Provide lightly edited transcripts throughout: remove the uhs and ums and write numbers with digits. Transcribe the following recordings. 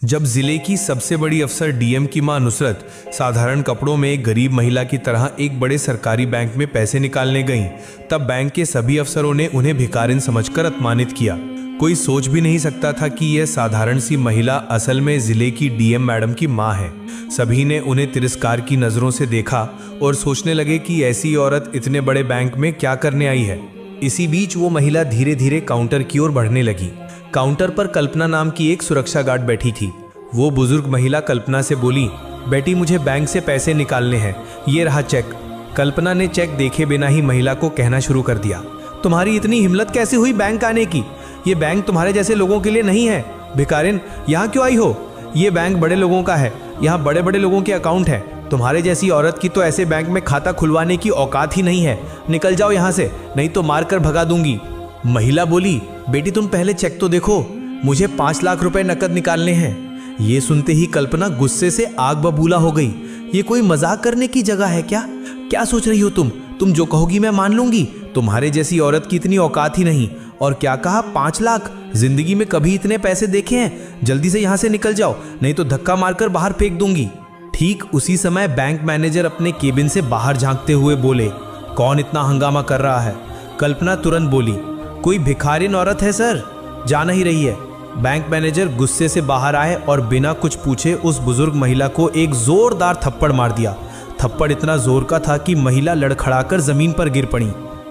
जब जिले की सबसे बड़ी अफसर डीएम की मां नुसरत साधारण कपड़ों में एक गरीब महिला की तरह एक बड़े सरकारी बैंक में पैसे निकालने गईं, तब बैंक के सभी अफसरों ने उन्हें भिखारिन समझकर अपमानित किया। कोई सोच भी नहीं सकता था कि यह साधारण सी महिला असल में जिले की डीएम मैडम की मां है। सभी ने उन्हें तिरस्कार की नजरों से देखा और सोचने लगे कि ऐसी औरत इतने बड़े बैंक में क्या करने आई है। इसी बीच वो महिला धीरे धीरे काउंटर की ओर बढ़ने लगी। काउंटर पर कल्पना नाम की एक सुरक्षा गार्ड बैठी थी। वो बुजुर्ग महिला कल्पना से बोली, बेटी मुझे बैंक से पैसे निकालने हैं, ये रहा चेक। कल्पना ने चेक देखे बिना ही महिला को कहना शुरू कर दिया, तुम्हारी इतनी हिम्मत कैसे हुई बैंक आने की? ये बैंक तुम्हारे जैसे लोगों के लिए नहीं है। भिखारिन, यहाँ क्यों आई हो? ये बैंक बड़े लोगों का है, यहाँ बड़े बड़े लोगों के अकाउंट है। तुम्हारे जैसी औरत की तो ऐसे बैंक में खाता खुलवाने की औकात ही नहीं है। निकल जाओ यहाँ से, नहीं तो मारकर भगा दूंगी। महिला बोली, बेटी तुम पहले चेक तो देखो, मुझे 5 लाख रुपए नकद निकालने हैं। ये सुनते ही कल्पना गुस्से से आग बबूला हो गई। ये कोई मजाक करने की जगह है क्या? क्या सोच रही हो तुम जो कहोगी मैं मान लूंगी। तुम्हारे जैसी औरत की इतनी औकात ही नहीं। और क्या कहा, 5 लाख? जिंदगी में कभी इतने पैसे देखे हैं? जल्दी से यहाँ से निकल जाओ, नहीं तो धक्का मारकर बाहर फेंक दूंगी। ठीक उसी समय बैंक मैनेजर अपने केबिन से बाहर झांकते हुए बोले, कौन इतना हंगामा कर रहा है? कल्पना तुरंत बोली, कोई भिखारिन औरत है सर, जा नहीं रही है। बैंक मैनेजर गुस्से से बाहर आए और बिना कुछ पूछे उस बुजुर्ग महिला को एक जोरदार थप्पड़ मार दिया। थप्पड़ इतना जोर का था कि महिला लड़खड़ाकर जमीन पर गिर पड़ी।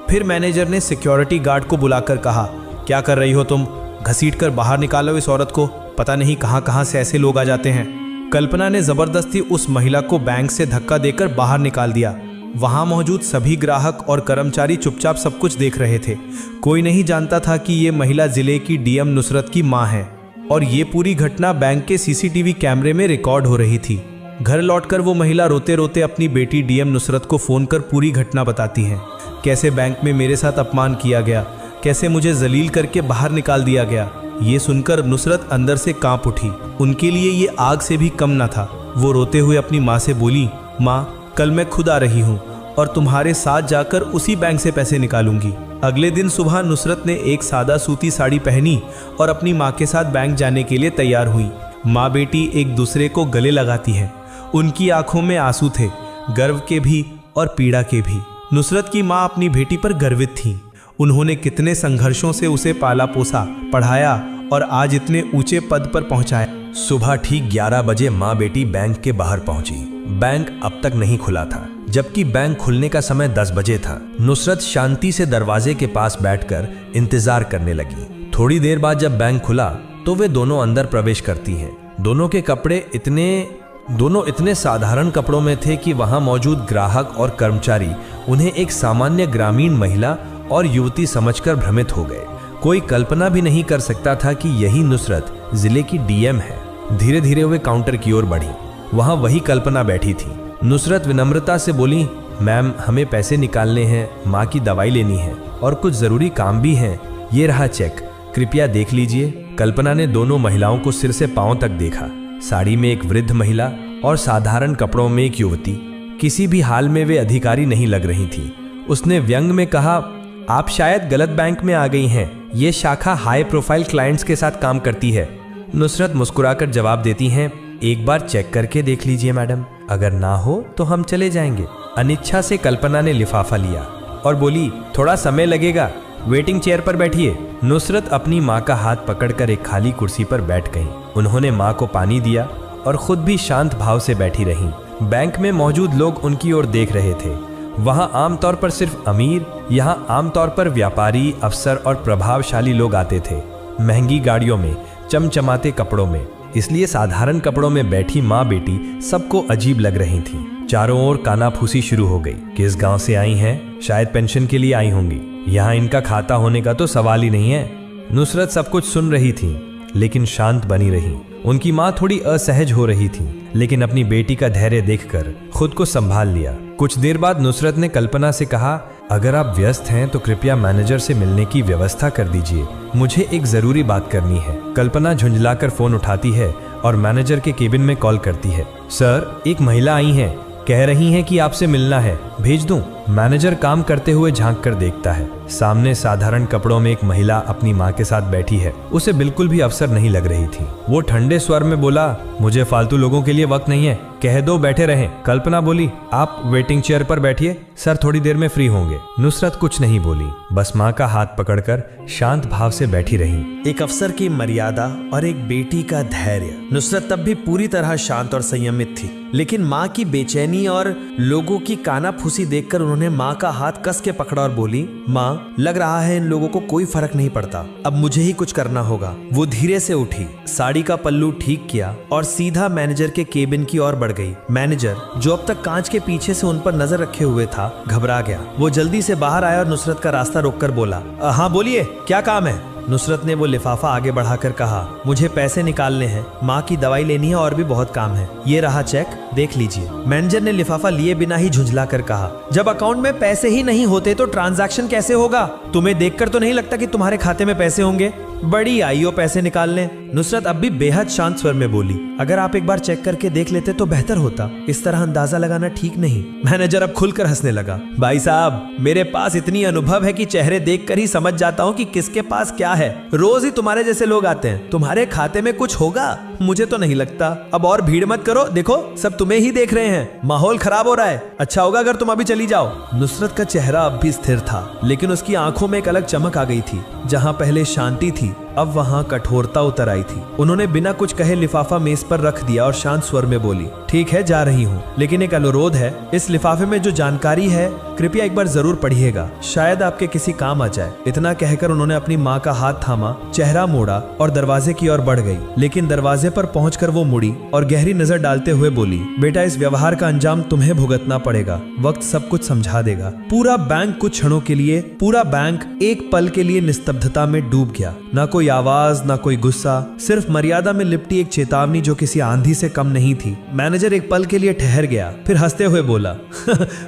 फिर मैनेजर ने सिक्योरिटी गार्ड को बुलाकर कहा, क्या कर रही हो तुम? घसीटकर बाहर निकालो इस औरत को, पता नहीं कहां कहां से ऐसे लोग आ जाते हैं। कल्पना ने जबरदस्ती उस महिला को बैंक से धक्का देकर बाहर निकाल दिया। वहां मौजूद सभी ग्राहक और कर्मचारी चुपचाप सब कुछ देख रहे थे। कोई नहीं जानता था कि ये महिला जिले की डीएम नुसरत की मां है और ये पूरी घटना बैंक के सीसीटीवी कैमरे में रिकॉर्ड हो रही थी। घर लौटकर वो महिला रोते रोते अपनी बेटी डीएम नुसरत को फोन कर पूरी घटना बताती है। कैसे बैंक में मेरे साथ अपमान किया गया, कैसे मुझे जलील करके बाहर निकाल दिया गया। ये सुनकर नुसरत अंदर से कांप उठी। उनके लिए ये आग से भी कम न था। वो रोते हुए अपनी माँ से बोली, माँ कल मैं खुद आ रही हूँ और तुम्हारे साथ जाकर उसी बैंक से पैसे निकालूंगी। अगले दिन सुबह नुसरत ने एक सादा सूती साड़ी पहनी और अपनी माँ के साथ बैंक जाने के लिए तैयार हुई। माँ बेटी एक दूसरे को गले लगाती हैं। उनकी आंखों में आंसू थे, गर्व के भी और पीड़ा के भी। नुसरत की माँ अपनी बेटी पर गर्वित थी। उन्होंने कितने संघर्षों से उसे पाला पोसा, पढ़ाया और आज इतने ऊंचे पद पर पहुंचाया। सुबह ठीक 11 बजे माँ बेटी बैंक के बाहर पहुंची। बैंक अब तक नहीं खुला था, जबकि बैंक खुलने का समय 10 बजे था। नुसरत शांति से दरवाजे के पास बैठकर इंतजार करने लगी। थोड़ी देर बाद जब बैंक खुला तो वे दोनों अंदर प्रवेश करती हैं। दोनों के कपड़े इतने साधारण कपड़ों में थे कि वहां मौजूद ग्राहक और कर्मचारी उन्हें एक सामान्य ग्रामीण महिला और युवती समझकर भ्रमित हो गए। कोई कल्पना भी नहीं कर सकता था कि यही नुसरत जिले की डीएम है। धीरे धीरे वे काउंटर की ओर बढ़ी। वहां वही कल्पना बैठी थी। नुसरत विनम्रता से बोली, मैम हमें पैसे निकालने हैं, माँ की दवाई लेनी है और कुछ जरूरी काम भी हैं। ये रहा चेक, कृपया देख लीजिए। कल्पना ने दोनों महिलाओं को सिर से पांव तक देखा। साड़ी में एक वृद्ध महिला और साधारण कपड़ों में एक युवती। किसी भी हाल में वे अधिकारी नहीं लग रही थी। उसने व्यंग में कहा, आप शायद गलत बैंक में आ गई हैं। ये शाखा हाई प्रोफाइल क्लाइंट्स के साथ काम करती है। नुसरत मुस्कुराकर जवाब देती हैं, एक बार चेक करके देख लीजिए मैडम, अगर ना हो तो हम चले जाएंगे। अनिच्छा से कल्पना ने लिफाफा लिया और बोली, थोड़ा समय लगेगा, वेटिंग चेयर पर बैठिए। नुसरत अपनी माँ का हाथ पकड़कर एक खाली कुर्सी पर बैठ गई। उन्होंने माँ को पानी दिया और खुद भी शांत भाव से बैठी रहीं। बैंक में मौजूद लोग उनकी ओर देख रहे थे। वहां आमतौर पर सिर्फ अमीर, यहाँ आमतौर पर व्यापारी, अफसर और प्रभावशाली लोग आते थे। महंगी गाड़ियों में, चमचमाते कपड़ों में। इसलिए साधारण कपड़ों में बैठी माँ बेटी सबको अजीब लग रही थी। चारों ओर कानाफूसी शुरू हो गई। किस गांव से आई हैं? शायद पेंशन के लिए आई होंगी। यहाँ इनका खाता होने का तो सवाल ही नहीं है। नुसरत सब कुछ सुन रही थी लेकिन शांत बनी रही। उनकी माँ थोड़ी असहज हो रही थी लेकिन अपनी बेटी का धैर्य देखकर खुद को संभाल लिया। कुछ देर बाद नुसरत ने कल्पना से कहा, अगर आप व्यस्त हैं तो कृपया मैनेजर से मिलने की व्यवस्था कर दीजिए, मुझे एक जरूरी बात करनी है। कल्पना झुंझलाकर फोन उठाती है और मैनेजर के केबिन में कॉल करती है। सर, एक महिला आई हैं, कह रही हैं कि आपसे मिलना है, भेज दूं? मैनेजर काम करते हुए झांक कर देखता है। सामने साधारण कपड़ों में एक महिला अपनी माँ के साथ बैठी है। उसे बिल्कुल भी अवसर नहीं लग रही थी। वो ठंडे स्वर में बोला, मुझे फालतू लोगों के लिए वक्त नहीं है, कह दो बैठे रहें। कल्पना बोली, आप वेटिंग चेयर पर बैठिए, सर थोड़ी देर में फ्री होंगे। नुसरत कुछ नहीं बोली, बस माँ का हाथ पकड़कर शांत भाव से बैठी रही। एक अफसर की मर्यादा और एक बेटी का धैर्य। नुसरत तब भी पूरी तरह शांत और संयमित थी, लेकिन माँ की बेचैनी और लोगों की कानाफूसी देखकर उन्होंने माँ का हाथ कस के पकड़ा और बोली, माँ, लग रहा है इन लोगों को कोई फर्क नहीं पड़ता, अब मुझे ही कुछ करना होगा। वो धीरे से उठी, साड़ी का पल्लू ठीक किया और सीधा मैनेजर के केबिन की ओर बढ़ गई। मैनेजर, जो अब तक कांच के पीछे से उन पर नजर रखे हुए था, घबरा गया। वो जल्दी से बाहर आया और नुसरत का रास्ता रोककर बोला, हाँ बोलिए, क्या काम है? नुसरत ने वो लिफाफा आगे बढ़ाकर कहा, मुझे पैसे निकालने हैं, माँ की दवाई लेनी है और भी बहुत काम है। ये रहा चेक, देख लीजिए। मैनेजर ने लिफाफा लिए बिना ही झुंझला कर कहा, जब अकाउंट में पैसे ही नहीं होते तो ट्रांजैक्शन कैसे होगा? तुम्हें देखकर तो नहीं लगता कि तुम्हारे खाते में पैसे होंगे? बड़ी आई हो पैसे निकालने। नुसरत अब भी बेहद शांत स्वर में बोली, अगर आप एक बार चेक करके देख लेते तो बेहतर होता, इस तरह अंदाजा लगाना ठीक नहीं। मैनेजर अब खुलकर हंसने लगा, भाई साहब, मेरे पास इतनी अनुभव है कि चेहरे देखकर ही समझ जाता हूँ कि किसके पास क्या है। रोज ही तुम्हारे जैसे लोग आते हैं, तुम्हारे खाते में कुछ होगा? मुझे तो नहीं लगता। अब और भीड़ मत करो, देखो सब तुम्हें ही देख रहे हैं, माहौल खराब हो रहा है। अच्छा होगा अगर तुम अभी चली जाओ। नुसरत का चेहरा अब भी स्थिर था, लेकिन उसकी आंखों में एक अलग चमक आ गई थी। जहां पहले शांति थी, अब वहां कठोरता उतर आई थी। उन्होंने बिना कुछ कहे लिफाफा मेज पर रख दिया और शांत स्वर में बोली, ठीक है, जा रही हूँ, लेकिन एक अनुरोध है, इस लिफाफे में जो जानकारी है कृपया एक बार जरूर पढ़िएगा, शायद आपके किसी काम आ जाए। इतना कहकर उन्होंने अपनी माँ का हाथ थामा, चेहरा मोड़ा और दरवाजे की ओर बढ़ गई। लेकिन दरवाजे पर पहुंचकर वो मुड़ी और गहरी नजर डालते हुए बोली, बेटा, इस व्यवहार का अंजाम तुम्हें भुगतना पड़ेगा, वक्त सब कुछ समझा देगा। पूरा बैंक कुछ क्षणों के लिए, पूरा बैंक एक पल के लिए निस्तब्धता में डूब गया। ना कोई आवाज, ना कोई गुस्सा, सिर्फ मर्यादा में लिपटी एक चेतावनी जो किसी आंधी से कम नहीं थी। मैनेजर एक पल के लिए ठहर गया, फिर हंसते हुए बोला,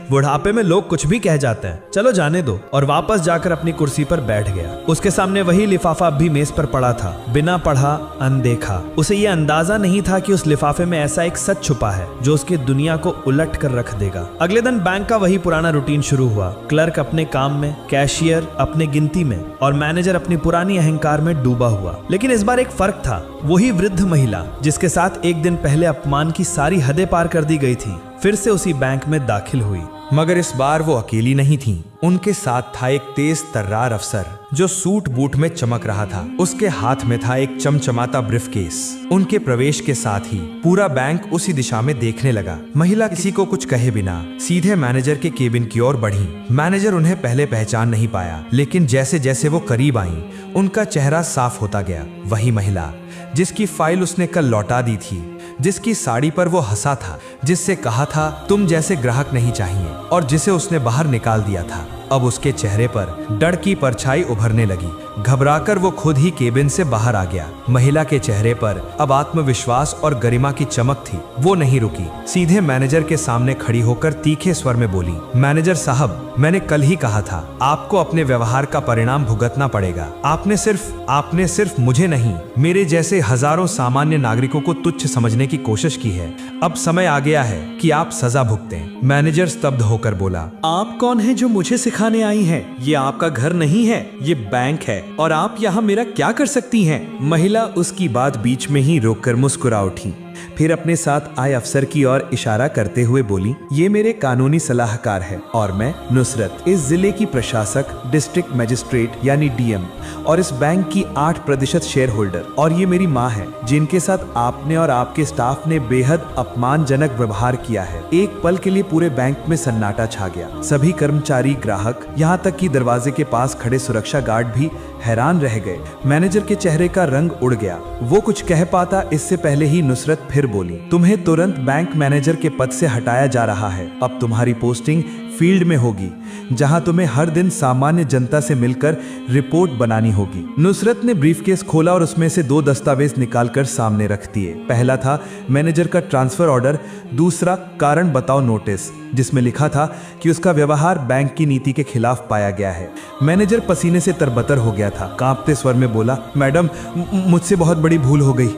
बुढ़ापे में लोग कुछ भी कह जाते हैं, चलो जाने दो, और वापस जाकर अपनी कुर्सी पर बैठ गया। उसके सामने वही लिफाफा अब भी मेज पर पड़ा था, बिना पढ़ा, अनदेखा। उसे यह अंदाजा नहीं था कि उस लिफाफे में ऐसा एक सच छुपा है जो उसकी दुनिया को उलट कर रख देगा। अगले दिन बैंक का वही पुराना रूटीन शुरू हुआ। क्लर्क अपने काम में, कैशियर अपने गिनती में और मैनेजर अपनी पुरानी अहंकार में डूबा हुआ। लेकिन इस बार एक फर्क था, वही वृद्ध महिला जिसके साथ एक दिन पहले अपमान की सारी हदें पार कर दी गई थी, फिर से उसी बैंक में दाखिल हुई। मगर इस बार वो अकेली नहीं थी। उनके साथ था एक तेज तर्रार अफसर जो सूट बूट में चमक रहा था। उसके हाथ में था एक चमचमाता ब्रीफकेस। उनके प्रवेश के साथ ही पूरा बैंक उसी दिशा में देखने लगा। महिला किसी को कुछ कहे बिना सीधे मैनेजर के केबिन की ओर बढ़ी। मैनेजर उन्हें पहले पहचान नहीं पाया, लेकिन जैसे जैसे वो करीब आई, उनका चेहरा साफ होता गया। वही महिला जिसकी फाइल उसने कल लौटा दी थी, जिसकी साड़ी पर वो हंसा था, जिससे कहा था तुम जैसे ग्राहक नहीं चाहिए, और जिसे उसने बाहर निकाल दिया था। अब उसके चेहरे पर डर की परछाई उभरने लगी। घबराकर वो खुद ही केबिन से बाहर आ गया। महिला के चेहरे पर अब आत्मविश्वास और गरिमा की चमक थी। वो नहीं रुकी, सीधे मैनेजर के सामने खड़ी होकर तीखे स्वर में बोली, मैनेजर साहब, मैंने कल ही कहा था आपको अपने व्यवहार का परिणाम भुगतना पड़ेगा। आपने सिर्फ मुझे नहीं, मेरे जैसे हजारों सामान्य नागरिकों को तुच्छ समझने की कोशिश की है। अब समय आ गया है कि आप सजा भुगतें। मैनेजर स्तब्ध होकर बोला, आप कौन है जो मुझे सिखाने आई हैं? ये आपका घर नहीं है, ये बैंक है, और आप यहाँ मेरा क्या कर सकती हैं? महिला उसकी बात बीच में ही रोककर मुस्कुरा उठी, फिर अपने साथ आए अफसर की ओर इशारा करते हुए बोली, ये मेरे कानूनी सलाहकार है और मैं नुसरत, इस जिले की प्रशासक, डिस्ट्रिक्ट मजिस्ट्रेट यानी डीएम, और इस बैंक की 8% शेयर होल्डर। और ये मेरी माँ है जिनके साथ आपने और आपके स्टाफ ने बेहद अपमानजनक व्यवहार किया है। एक पल के लिए पूरे बैंक में सन्नाटा छा गया। सभी कर्मचारी, ग्राहक, यहाँ तक कि दरवाजे के पास खड़े सुरक्षा गार्ड भी हैरान रह गए। मैनेजर के चेहरे का रंग उड़ गया। वो कुछ कह पाता इससे पहले ही नुसरत फिर बोली, तुम्हें तुरंत बैंक मैनेजर के पद से हटाया जा रहा है। अब तुम्हारी पोस्टिंग फील्ड में होगी, जहां तुम्हें हर दिन सामान्य जनता से मिलकर रिपोर्ट बनानी होगी। नुसरत ने ब्रीफकेस खोला और उसमें से 2 दस्तावेज निकालकर सामने रख दिए। पहला था मैनेजर का ट्रांसफर ऑर्डर, दूसरा कारण बताओ नोटिस, जिसमें लिखा था कि उसका व्यवहार बैंक की नीति के खिलाफ पाया गया है। मैनेजर पसीने से तरबतर हो गया था। कांपते स्वर में बोला, मैडम, मुझसे बहुत बड़ी भूल हो गई,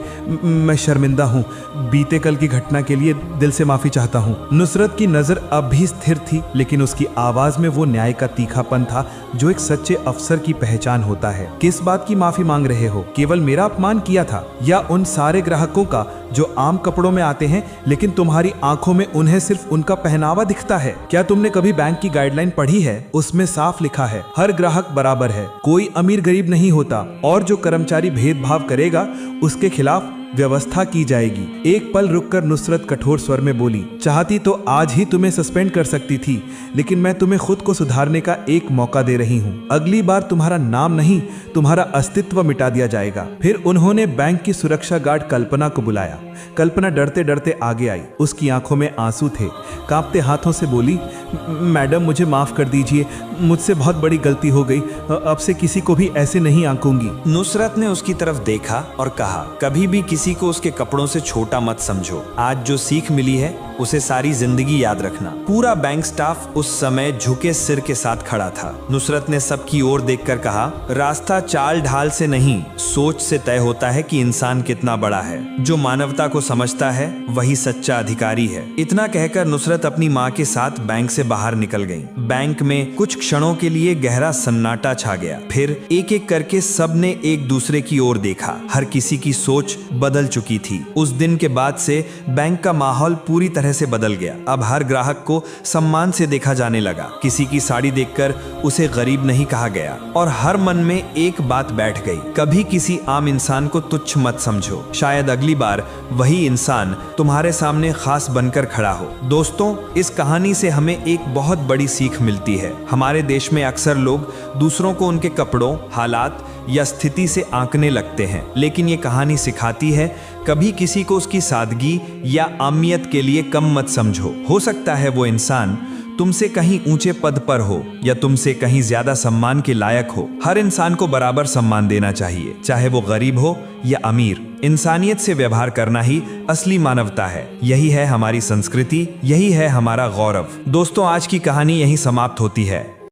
मैं शर्मिंदा हूँ। बीते कल की घटना के लिए दिल से माफी चाहता हूँ। नुसरत की नजर अब भी स्थिर थी, लेकिन लेकिन उसकी आवाज में वो न्याय का तीखापन था जो एक सच्चे अफसर की पहचान होता है। किस बात की माफी मांग रहे हो? केवल मेरा अपमान किया था या उन सारे ग्राहकों का जो आम कपड़ों में आते हैं लेकिन तुम्हारी आंखों में उन्हें सिर्फ उनका पहनावा दिखता है? क्या तुमने कभी बैंक की गाइडलाइन पढ़ी है? उसमें साफ लिखा है हर ग्राहक बराबर है, कोई अमीर गरीब नहीं होता, और जो कर्मचारी भेदभाव करेगा उसके खिलाफ व्यवस्था की जाएगी। एक पल रुककर नुसरत कठोर स्वर में बोली, चाहती तो आज ही तुम्हें सस्पेंड कर सकती थी, लेकिन मैं तुम्हें खुद को सुधारने का एक मौका दे रही हूँ। अगली बार तुम्हारा नाम नहीं, तुम्हारा अस्तित्व मिटा दिया जाएगा। फिर उन्होंने बैंक की सुरक्षा गार्ड कल्पना को बुलाया। कल्पना डरते डरते आगे आई। उसकी आंखों में आंसू थे। कांपते हाथों से बोली, मैडम मुझे माफ कर दीजिए, मुझसे बहुत बड़ी गलती हो गई, अब से किसी को भी ऐसे नहीं आंकूंगी। नुसरत ने उसकी तरफ देखा और कहा, कभी भी किसी को उसके कपड़ों से छोटा मत समझो। आज जो सीख मिली है उसे सारी जिंदगी याद रखना। पूरा बैंक स्टाफ उस समय झुके सिर के साथ खड़ा था। नुसरत ने सबकी ओर देखकर कहा, रास्ता चाल ढाल से नहीं, सोच से तय होता है कि इंसान कितना बड़ा है। जो मानवता को समझता है वही सच्चा अधिकारी है। इतना कहकर नुसरत अपनी माँ के साथ बैंक से बाहर निकल गई। बैंक में कुछ क्षणों के लिए गहरा सन्नाटा छा गया। फिर एक एक करके सब ने एक दूसरे की ओर देखा। हर किसी की सोच बदल चुकी थी। उस दिन के बाद से बैंक का माहौल पूरी तरह से बदल गया। अब हर ग्राहक को सम्मान से देखा जाने लगा। किसी की साड़ी देखकर उसे गरीब नहीं कहा गया और हर मन में एक बात बैठ गई, कभी किसी आम इंसान को तुच्छ मत समझो। शायद अगली बार वही इंसान तुम्हारे सामने खास बनकर खड़ा हो। दोस्तों, इस कहानी से हमें एक बहुत बड़ी सीख मिलती है। हमारे देश में अक्सर लोग दूसरों को उनके कपड़ों, हालात या स्थिति से आंकने लगते हैं, लेकिन ये कहानी सिखाती है कभी किसी को उसकी सादगी या आमियत के लिए कम मत समझो। हो सकता है वो इंसान तुमसे कहीं ऊंचे पद पर हो या तुमसे कहीं ज्यादा सम्मान के लायक हो। हर इंसान को बराबर सम्मान देना चाहिए, चाहे वो गरीब हो या अमीर। इंसानियत से व्यवहार करना ही असली मानवता है। यही है हमारी संस्कृति, यही है हमारा गौरव। दोस्तों, आज की कहानी यहीं समाप्त होती है।